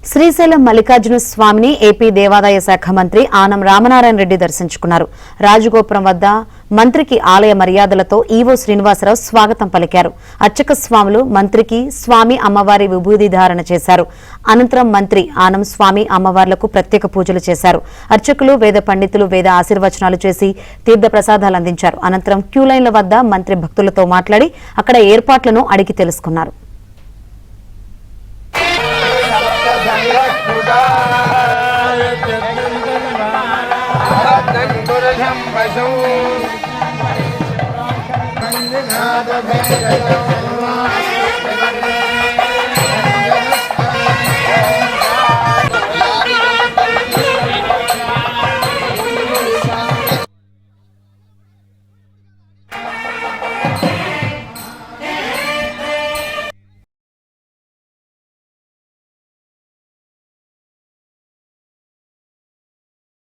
శ్రీశైలం మల్లికార్జున స్వామిని ఏపీ దేవాదాయ శాఖ మంత్రి ఆనం రామనారాయణ రెడ్డి దర్శించుకున్నారు. రాజగోపురం వద్ద మంత్రికి ఆలయ మర్యాదలతో ఈవో శ్రీనివాసరావు స్వాగతం పలికారు. అర్చక స్వాములు మంత్రికి స్వామి అమ్మవారి విభూది ధారణ చేశారు. అనంతరం మంత్రి ఆనం స్వామి అమ్మవార్లకు ప్రత్యేక పూజలు చేశారు. అర్చకులు వేద పండితులు వేద ఆశీర్వచనాలు చేసి తీర్థ ప్రసాదాలు అందించారు. అనంతరం క్యూలైన్ల వద్ద మంత్రి భక్తులతో మాట్లాడి అక్కడ ఏర్పాట్లను అడిగి తెలుసుకున్నారు. Bye.